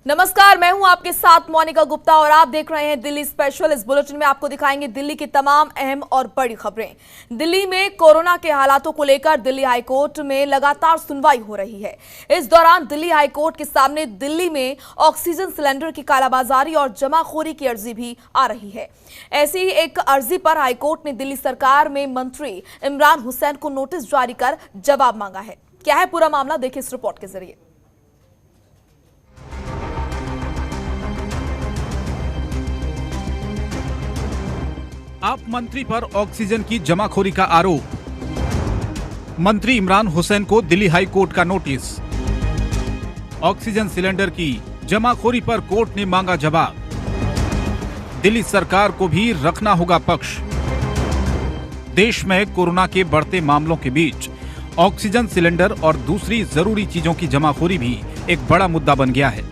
नमस्कार, मैं हूं आपके साथ मोनिका गुप्ता और आप देख रहे हैं दिल्ली स्पेशल। इस बुलेटिन में आपको दिखाएंगे दिल्ली की तमाम अहम और बड़ी खबरें। दिल्ली में कोरोना के हालातों को लेकर दिल्ली हाईकोर्ट में लगातार सुनवाई हो रही है। इस दौरान दिल्ली हाईकोर्ट के सामने दिल्ली में ऑक्सीजन सिलेंडर की कालाबाजारी और जमाखोरी की अर्जी भी आ रही है। ऐसी ही एक अर्जी पर हाईकोर्ट ने दिल्ली सरकार में मंत्री इमरान हुसैन को नोटिस जारी कर जवाब मांगा है। क्या है पूरा मामला, देखिए इस रिपोर्ट के जरिए। आप मंत्री पर ऑक्सीजन की जमाखोरी का आरोप। मंत्री इमरान हुसैन को दिल्ली हाई कोर्ट का नोटिस। ऑक्सीजन सिलेंडर की जमाखोरी पर कोर्ट ने मांगा जवाब। दिल्ली सरकार को भी रखना होगा पक्ष। देश में कोरोना के बढ़ते मामलों के बीच ऑक्सीजन सिलेंडर और दूसरी जरूरी चीजों की जमाखोरी भी एक बड़ा मुद्दा बन गया है।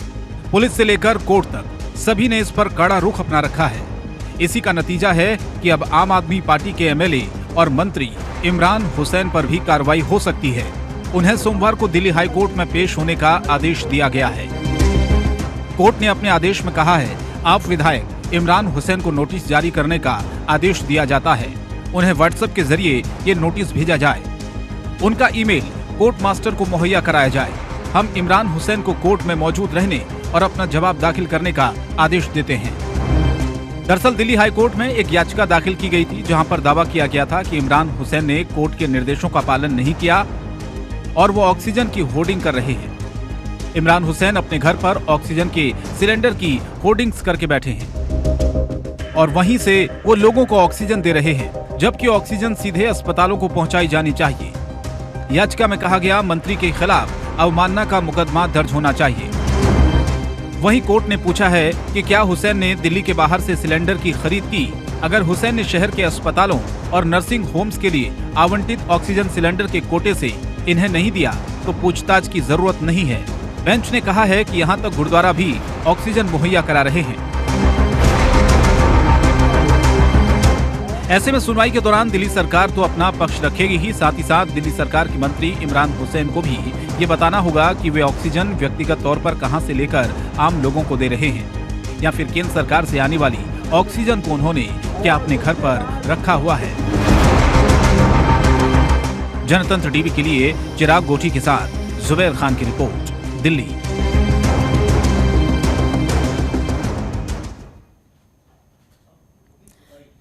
पुलिस से लेकर कोर्ट तक सभी ने इस पर कड़ा रुख अपना रखा है। इसी का नतीजा है कि अब आम आदमी पार्टी के एमएलए और मंत्री इमरान हुसैन पर भी कार्रवाई हो सकती है। उन्हें सोमवार को दिल्ली हाई कोर्ट में पेश होने का आदेश दिया गया है। कोर्ट ने अपने आदेश में कहा है, आप विधायक इमरान हुसैन को नोटिस जारी करने का आदेश दिया जाता है। उन्हें व्हाट्सएप के जरिए ये नोटिस भेजा जाए। उनका ईमेल कोर्ट मास्टर को मुहैया कराया जाए। हम इमरान हुसैन को कोर्ट में मौजूद रहने और अपना जवाब दाखिल करने का आदेश देते हैं। दरअसल दिल्ली हाई कोर्ट में एक याचिका दाखिल की गई थी, जहां पर दावा किया गया था कि इमरान हुसैन ने कोर्ट के निर्देशों का पालन नहीं किया और वो ऑक्सीजन की होर्डिंग कर रहे हैं। इमरान हुसैन अपने घर पर ऑक्सीजन के सिलेंडर की होर्डिंग्स करके बैठे हैं और वहीं से वो लोगों को ऑक्सीजन दे रहे हैं, जबकि ऑक्सीजन सीधे अस्पतालों को पहुंचाई जानी चाहिए। याचिका में कहा गया, मंत्री के खिलाफ अवमानना का मुकदमा दर्ज होना चाहिए। वहीं कोर्ट ने पूछा है कि क्या हुसैन ने दिल्ली के बाहर से सिलेंडर की खरीद की। अगर हुसैन ने शहर के अस्पतालों और नर्सिंग होम्स के लिए आवंटित ऑक्सीजन सिलेंडर के कोटे से इन्हें नहीं दिया तो पूछताछ की जरूरत नहीं है। बेंच ने कहा है कि यहाँ तक गुरुद्वारा भी ऑक्सीजन मुहैया करा रहे हैं। ऐसे में सुनवाई के दौरान दिल्ली सरकार तो अपना पक्ष रखेगी ही, साथ ही साथ दिल्ली सरकार के मंत्री इमरान हुसैन को भी ये बताना होगा कि वे ऑक्सीजन व्यक्तिगत तौर पर कहां से लेकर आम लोगों को दे रहे हैं, या फिर केंद्र सरकार से आने वाली ऑक्सीजन को उन्होंने क्या अपने घर पर रखा हुआ है। जनतंत्र टीवी के लिए चिराग गोठी के साथ जुबैर खान की रिपोर्ट, दिल्ली।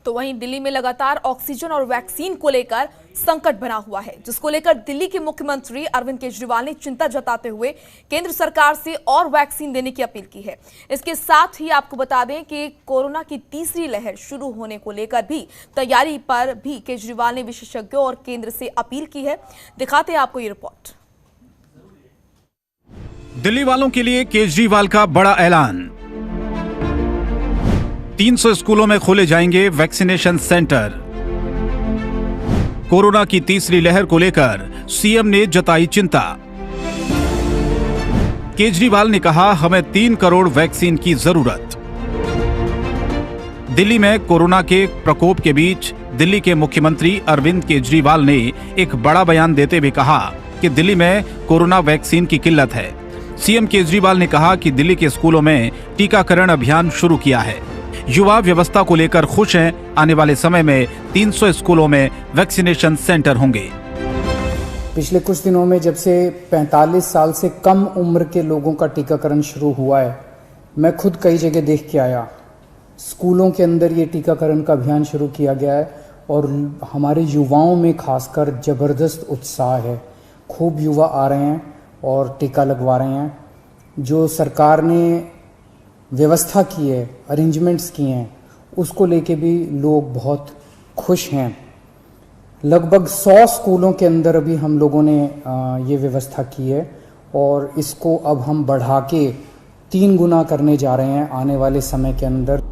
तो वहीं दिल्ली में लगातार ऑक्सीजन और वैक्सीन को लेकर संकट बना हुआ है, जिसको लेकर दिल्ली के मुख्यमंत्री अरविंद केजरीवाल ने चिंता जताते हुए केंद्र सरकार से और वैक्सीन देने की अपील की है। इसके साथ ही आपको बता दें कि कोरोना की तीसरी लहर शुरू होने को लेकर भी तैयारी पर भी केजरीवाल ने विशेषज्ञों और केंद्र से अपील की है। दिखाते हैं आपको ये रिपोर्ट। दिल्ली वालों के लिए केजरीवाल का बड़ा ऐलान। 300 स्कूलों में खोले जाएंगे वैक्सीनेशन सेंटर। कोरोना की तीसरी लहर को लेकर सीएम ने जताई चिंता। केजरीवाल ने कहा, हमें 3 करोड़ वैक्सीन की जरूरत। दिल्ली में कोरोना के प्रकोप के बीच दिल्ली के मुख्यमंत्री अरविंद केजरीवाल ने एक बड़ा बयान देते हुए कहा कि दिल्ली में कोरोना वैक्सीन की किल्लत है। सीएम केजरीवाल ने कहा कि दिल्ली के स्कूलों में टीकाकरण अभियान शुरू किया है। युवा व्यवस्था को लेकर खुश हैं। आने वाले समय में 300 स्कूलों में वैक्सीनेशन सेंटर होंगे। पिछले कुछ दिनों में जब से 45 साल से कम उम्र के लोगों का टीकाकरण शुरू हुआ है, मैं खुद कई जगह देख के आया। स्कूलों के अंदर ये टीकाकरण का अभियान शुरू किया गया है और हमारे युवाओं में खासकर ज़बरदस्त उत्साह है। खूब युवा आ रहे हैं और टीका लगवा रहे हैं। जो सरकार ने व्यवस्था की है, अरेंजमेंट्स किए हैं, उसको लेके भी लोग बहुत खुश हैं। लगभग 100 स्कूलों के अंदर अभी हम लोगों ने ये व्यवस्था की है और इसको अब हम बढ़ा के 3 गुना करने जा रहे हैं आने वाले समय के अंदर।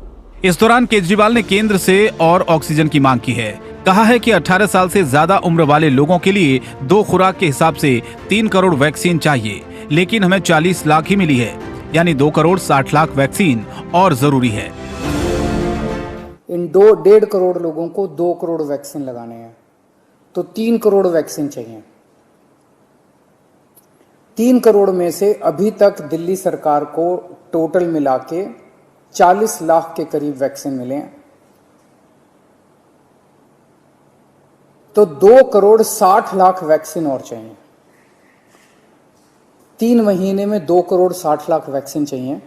इस दौरान केजरीवाल ने केंद्र से और ऑक्सीजन की मांग की है। कहा है कि 18 साल से ज्यादा उम्र वाले लोगों के लिए 2 खुराक के हिसाब से 3 करोड़ वैक्सीन चाहिए, लेकिन हमें 40 लाख ही मिली है, यानी 2 करोड़ 60 लाख वैक्सीन और जरूरी है। इन 2.5 करोड़ लोगों को 2 करोड़ वैक्सीन लगाने हैं, तो 3 करोड़ वैक्सीन चाहिए। 3 करोड़ में से अभी तक दिल्ली सरकार को टोटल मिला के 40 लाख के करीब वैक्सीन मिले हैं। तो 2,60,00,000 वैक्सीन और चाहिए। 3 महीने में 2,60,00,000 वैक्सीन चाहिए।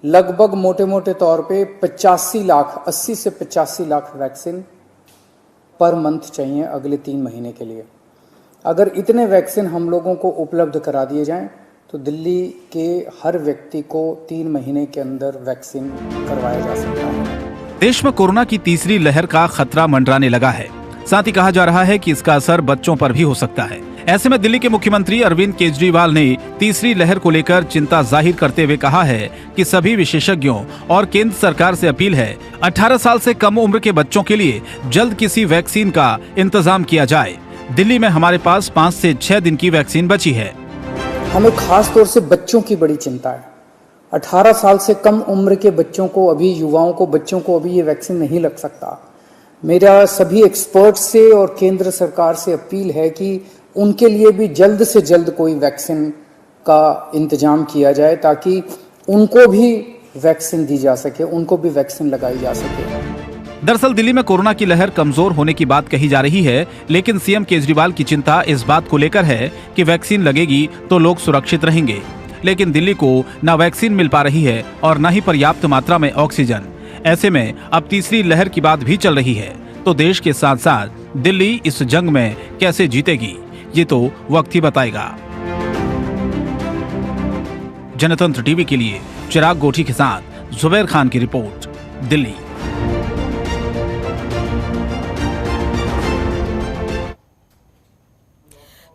लगभग मोटे मोटे तौर पे 85 लाख, 80 से 85 लाख वैक्सीन पर मंथ चाहिए अगले 3 महीने के लिए। अगर इतने वैक्सीन हम लोगों को उपलब्ध करा दिए जाएं तो दिल्ली के हर व्यक्ति को 3 महीने के अंदर वैक्सीन करवाया जा सकता है। देश में कोरोना की तीसरी लहर का खतरा मंडराने लगा है। साथ ही कहा जा रहा है कि इसका असर बच्चों पर भी हो सकता है। ऐसे में दिल्ली के मुख्यमंत्री अरविंद केजरीवाल ने तीसरी लहर को लेकर चिंता जाहिर करते हुए कहा है कि सभी विशेषज्ञों और केंद्र सरकार से अपील है 18 साल से कम उम्र के बच्चों के लिए जल्द किसी वैक्सीन का इंतजाम किया जाए। दिल्ली में हमारे पास 5 से 6 दिन की वैक्सीन बची है। हमें खास तौर से बच्चों की बड़ी चिंता है। 18 साल से कम उम्र के बच्चों को, अभी युवाओं को, बच्चों को अभी ये वैक्सीन नहीं लग सकता। मेरा सभी एक्सपर्ट्स से और केंद्र सरकार से अपील है कि उनके लिए भी जल्द से जल्द कोई वैक्सीन का इंतजाम किया जाए ताकि उनको भी वैक्सीन दी जा सके, उनको भी वैक्सीन लगाई जा सके। दरअसल दिल्ली में कोरोना की लहर कमजोर होने की बात कही जा रही है, लेकिन सीएम केजरीवाल की चिंता इस बात को लेकर है कि वैक्सीन लगेगी तो लोग सुरक्षित रहेंगे। लेकिन दिल्ली को न वैक्सीन मिल पा रही है और न ही पर्याप्त मात्रा में ऑक्सीजन। ऐसे में अब तीसरी लहर की बात भी चल रही है, तो देश के साथ साथ दिल्ली इस जंग में कैसे जीतेगी, ये तो वक्त ही बताएगा। जनतंत्र टीवी के लिए चिराग गोठी के साथ जुबैर खान की रिपोर्ट, दिल्ली।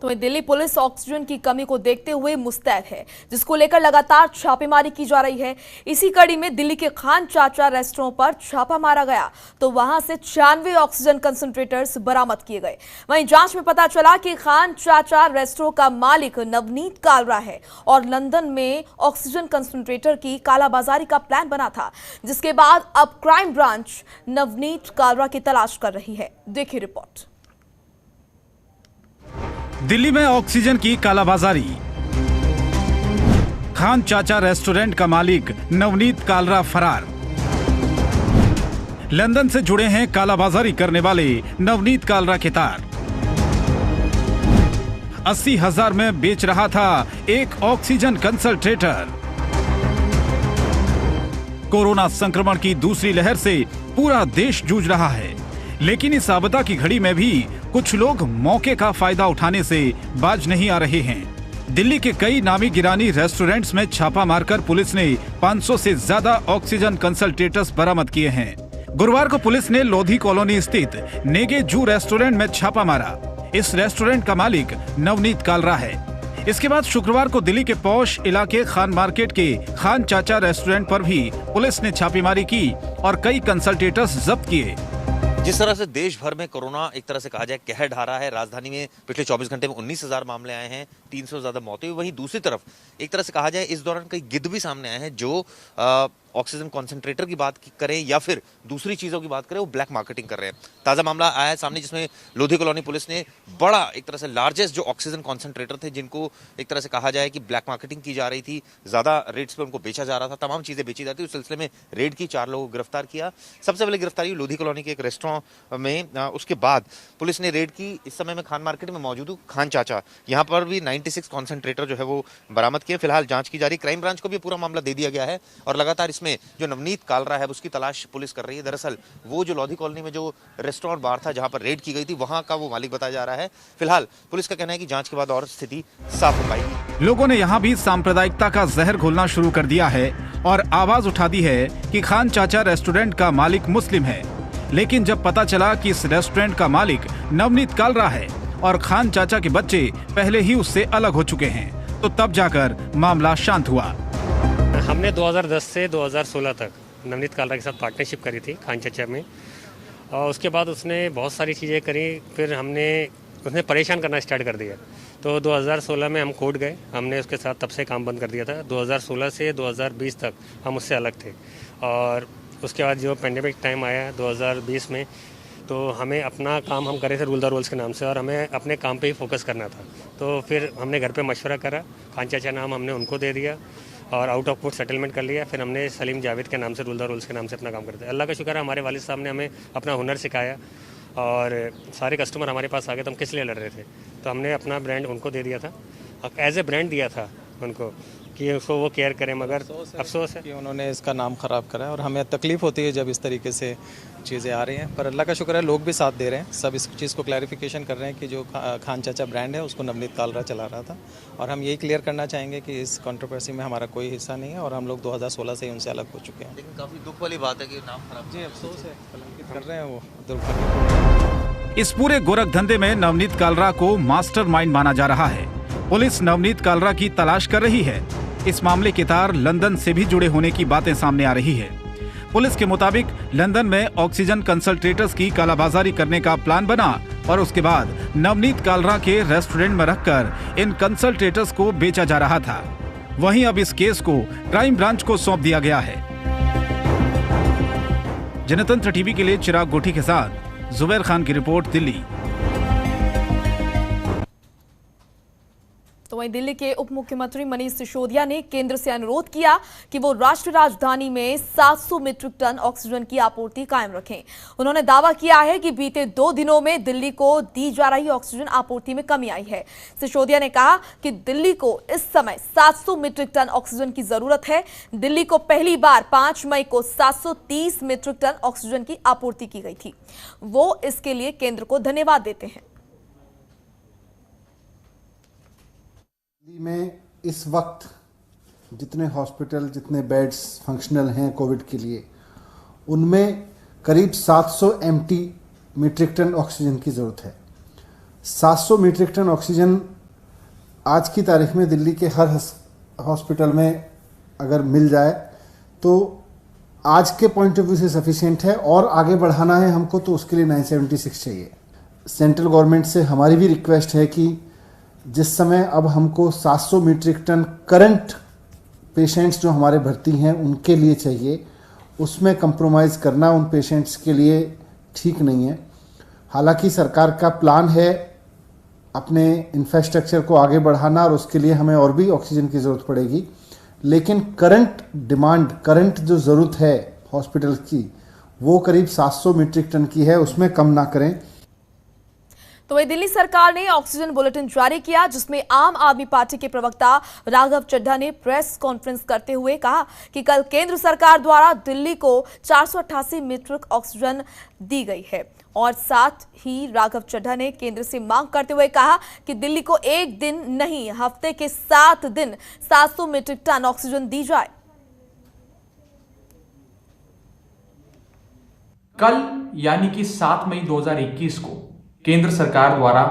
तो दिल्ली पुलिस ऑक्सीजन की कमी को देखते हुए मुस्तैद है, जिसको लेकर लगातार छापेमारी की जा रही है। इसी कड़ी में दिल्ली के खान चाचा रेस्टोरेंट पर छापा मारा गया तो वहां से 96 ऑक्सीजन कंसंट्रेटर्स बरामद किए गए। वहीं जांच में पता चला कि खान चाचा रेस्टोरेंट का मालिक नवनीत कालरा है और लंदन में ऑक्सीजन कंसंट्रेटर की कालाबाजारी का प्लान बना था, जिसके बाद अब क्राइम ब्रांच नवनीत कालरा की तलाश कर रही है। देखिए रिपोर्ट। दिल्ली में ऑक्सीजन की कालाबाजारी। खान चाचा रेस्टोरेंट का मालिक नवनीत कालरा फरार। लंदन से जुड़े हैं कालाबाजारी करने वाले नवनीत कालरा के तार। 80,000 में बेच रहा था एक ऑक्सीजन कंसंट्रेटर। कोरोना संक्रमण की दूसरी लहर से पूरा देश जूझ रहा है, लेकिन इस आपदा की घड़ी में भी कुछ लोग मौके का फायदा उठाने से बाज नहीं आ रहे हैं। दिल्ली के कई नामी गिरानी रेस्टोरेंट्स में छापा मारकर पुलिस ने 500 से ज्यादा ऑक्सीजन कंसंट्रेटर्स बरामद किए हैं। गुरुवार को पुलिस ने लोधी कॉलोनी स्थित नेगे जू रेस्टोरेंट में छापा मारा। इस रेस्टोरेंट का मालिक नवनीत कालरा है। इसके बाद शुक्रवार को दिल्ली के पौष इलाके खान मार्केट के खान चाचा रेस्टोरेंट पर भी पुलिस ने छापेमारी की और कई कंसंट्रेटर्स जब्त किए। जिस तरह से देश भर में कोरोना एक तरह से कहा जाए कहर ढा रहा है, राजधानी में पिछले 24 घंटे में 19,000 मामले आए हैं, 300 से ज्यादा मौतें हुई। वहीं दूसरी तरफ एक तरह से कहा जाए इस दौरान कई गिद्ध भी सामने आए हैं जो ऑक्सीजन कॉन्सेंट्रेटर की बात करें या फिर दूसरी चीजों की बात करें, वो ब्लैक मार्केटिंग कर रहे हैं। ताजा मामला आया है सामने जिसमें लोधी कॉलोनी पुलिस ने बड़ा एक तरह से लार्जेस्ट जो ऑक्सीजन कॉन्सेंट्रेटर थे जिनको एक तरह से कहा जाए कि ब्लैक मार्केटिंग की जा रही थी, ज्यादा रेट्स पे उनको बेचा जा रहा था, तमाम चीजें बेची जाती, उस सिलसिले में रेड की, 4 लोगों को गिरफ्तार किया। सबसे पहले गिरफ्तारी हुई लोधी कॉलोनी के एक रेस्टोरेंट में, उसके बाद पुलिस ने रेड की। इस समय मैं खान मार्केट में मौजूद हूँ, खान चाचा, यहाँ पर भी 96 कॉन्सेंट्रेटर जो है वो बरामद किए। फिलहाल जांच की जा रही, क्राइम ब्रांच को भी पूरा मामला दे दिया गया है और लगातार इसमें जो नवनीत कालरा है उसकी तलाश पुलिस कर रही है। दरअसल वो जो लोधी कॉलोनी में जो रेस्टोरेंट बार था जहां पर रेड की गई थी, वहां का वो मालिक बताया जा रहा है। फिलहाल पुलिस का कहना है कि जांच के बाद और स्थिति साफ हो पाएगी। लोगों ने यहां भी सांप्रदायिकता का जहर घोलना शुरू कर दिया है और आवाज उठा दी है कि खान चाचा रेस्टोरेंट का मालिक मुस्लिम है। लेकिन जब पता चला कि इस रेस्टोरेंट का मालिक नवनीत कालरा है और खान चाचा के बच्चे पहले ही उससे अलग हो चुके हैं, तो तब जाकर मामला शांत हुआ। हमने 2010 से 2016 तक नवनीत कालरा के साथ पार्टनरशिप करी थी खान चाचा में, और उसके बाद उसने बहुत सारी चीज़ें करी। फिर उसने परेशान करना स्टार्ट कर दिया, तो 2016 में हम कोर्ट गए। हमने उसके साथ तब से काम बंद कर दिया था। 2016 से 2020 तक हम उससे अलग थे, और उसके बाद जो पेंडेमिक टाइम आया 2020 में, तो हमें अपना काम हम करे थे रूल द रूल्स के नाम से, और हमें अपने काम पे ही फोकस करना था। तो फिर हमने घर पे मशवरा करा, खान चाचा नाम हमने उनको दे दिया, और आउट ऑफ कोर्ट सेटलमेंट कर लिया। फिर हमने सलीम जावेद के नाम से रूल्स के नाम से अपना काम करते हैं। अल्लाह का शुक्र है, हमारे वालिद साहब ने हमें अपना हुनर सिखाया और सारे कस्टमर हमारे पास आ गए। तो हम किस लिए लड़ रहे थे, तो हमने अपना ब्रांड उनको दे दिया था, एज ए ब्रांड दिया था उनको कि उसको वो केयर करें। मगर अफसोस है कि उन्होंने इसका नाम ख़राब करा है और हमें तकलीफ़ होती है जब इस तरीके से चीज़ें आ रही हैं। पर अल्लाह का शुक्र है, लोग भी साथ दे रहे हैं, सब इस चीज़ को क्लैरिफिकेशन कर रहे हैं कि जो खान चाचा ब्रांड है उसको नवनीत कालरा चला रहा था। और हम यही क्लियर करना चाहेंगे कि इस कंट्रोवर्सी में हमारा कोई हिस्सा नहीं है और हम लोग 2016 से ही उनसे अलग हो चुके हैं। लेकिन काफी दुख वाली बात है कि नाम खराब। जी अफसोस है, कलंकित कर रहे हैं वो दुर्भाग्य। इस पूरे गोरख धंधे में नवनीत कालरा को मास्टरमाइंड माना जा रहा है। पुलिस नवनीत कालरा की तलाश कर रही है। इस मामले के तार लंदन से भी जुड़े होने की बातें सामने आ रही है। पुलिस के मुताबिक लंदन में ऑक्सीजन कंसंट्रेटर्स की कालाबाजारी करने का प्लान बना और उसके बाद नवनीत कालरा के रेस्टोरेंट में रखकर इन कंसंट्रेटर्स को बेचा जा रहा था। वहीं अब इस केस को क्राइम ब्रांच को सौंप दिया गया है। जनतंत्र टीवी के लिए चिराग गोठी के साथ जुबैर खान की रिपोर्ट, दिल्ली। तो वहीं दिल्ली के उप मुख्यमंत्री मनीष सिसोदिया ने केंद्र से अनुरोध किया कि वो राष्ट्रीय राजधानी में 700 मीट्रिक टन ऑक्सीजन की आपूर्ति कायम रखें। उन्होंने दावा किया है कि बीते 2 दिनों में दिल्ली को दी जा रही ऑक्सीजन आपूर्ति में कमी आई है। सिसोदिया ने कहा कि दिल्ली को इस समय 700 मीट्रिक टन ऑक्सीजन की जरूरत है। दिल्ली को पहली बार 5 मई को 730 मीट्रिक टन ऑक्सीजन की आपूर्ति की गई थी। वो इसके लिए केंद्र को धन्यवाद देते हैं। दिल्ली में इस वक्त जितने हॉस्पिटल, जितने बेड्स फंक्शनल हैं कोविड के लिए, उनमें करीब 700 एमटी मीट्रिक टन ऑक्सीजन की ज़रूरत है। 700 मीट्रिक टन ऑक्सीजन आज की तारीख में दिल्ली के हर हॉस्पिटल में अगर मिल जाए तो आज के पॉइंट ऑफ व्यू से सफिशिएंट है, और आगे बढ़ाना है हमको तो उसके लिए 976 चाहिए। सेंट्रल गवर्नमेंट से हमारी भी रिक्वेस्ट है कि जिस समय अब हमको 700 मीट्रिक टन करंट पेशेंट्स जो हमारे भर्ती हैं उनके लिए चाहिए, उसमें कंप्रोमाइज़ करना उन पेशेंट्स के लिए ठीक नहीं है। हालांकि सरकार का प्लान है अपने इंफ्रास्ट्रक्चर को आगे बढ़ाना और उसके लिए हमें और भी ऑक्सीजन की ज़रूरत पड़ेगी, लेकिन करंट डिमांड, करंट जो ज़रूरत है हॉस्पिटल की, वो करीब 700 मीट्रिक टन की है, उसमें कम ना करें। तो वही दिल्ली सरकार ने ऑक्सीजन बुलेटिन जारी किया, जिसमें आम आदमी पार्टी के प्रवक्ता राघव चड्ढा ने प्रेस कॉन्फ्रेंस करते हुए कहा कि कल केंद्र सरकार द्वारा दिल्ली को 488 मीट्रिक ऑक्सीजन दी गई है। और साथ ही राघव चड्ढा ने केंद्र से मांग करते हुए कहा कि दिल्ली को एक दिन नहीं, हफ्ते के 7 दिन 700 मीट्रिक टन ऑक्सीजन दी जाए। कल यानी कि 7 मई 2021 को केंद्र सरकार द्वारा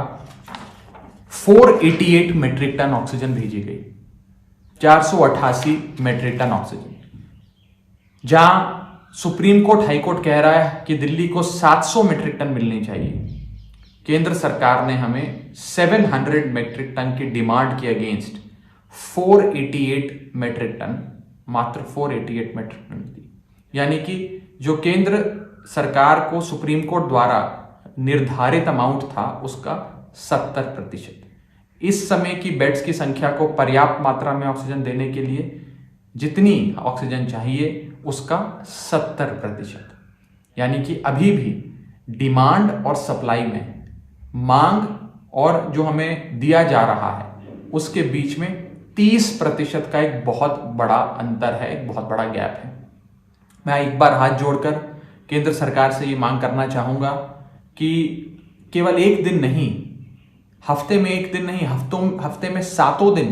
488 मीट्रिक टन ऑक्सीजन भेजी गई। 488 मीट्रिक टन ऑक्सीजन, जहां सुप्रीम कोर्ट, हाई कोर्ट कह रहा है कि दिल्ली को 700 मीट्रिक टन मिलनी चाहिए। केंद्र सरकार ने हमें 700 मीट्रिक टन की डिमांड के अगेंस्ट 488 मीट्रिक टन, मात्र 488 मीट्रिक टन दी। यानी कि जो केंद्र सरकार को सुप्रीम कोर्ट द्वारा निर्धारित अमाउंट था उसका 70%। इस समय की बेड्स की संख्या को पर्याप्त मात्रा में ऑक्सीजन देने के लिए जितनी ऑक्सीजन चाहिए उसका 70%। यानी कि अभी भी डिमांड और सप्लाई में, मांग और जो हमें दिया जा रहा है उसके बीच में 30% का एक बहुत बड़ा अंतर है, एक बहुत बड़ा गैप है। मैं एक बार हाथ जोड़कर केंद्र सरकार से ये मांग करना चाहूंगा कि केवल एक दिन नहीं, हफ्ते में एक दिन नहीं, हफ्ते में 7 दिन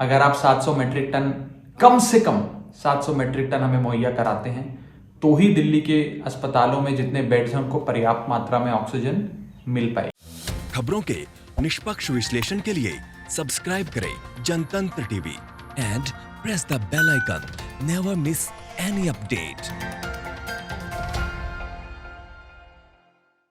अगर आप 700 मीट्रिक टन, कम से कम 700 मीट्रिक टन हमें मुहैया कराते हैं तो ही दिल्ली के अस्पतालों में जितने बेड्स हैं उनको पर्याप्त मात्रा में ऑक्सीजन मिल पाए। खबरों के निष्पक्ष विश्लेषण के लिए सब्सक्राइब करें Jantantra TV and press the bell icon. Never miss any update.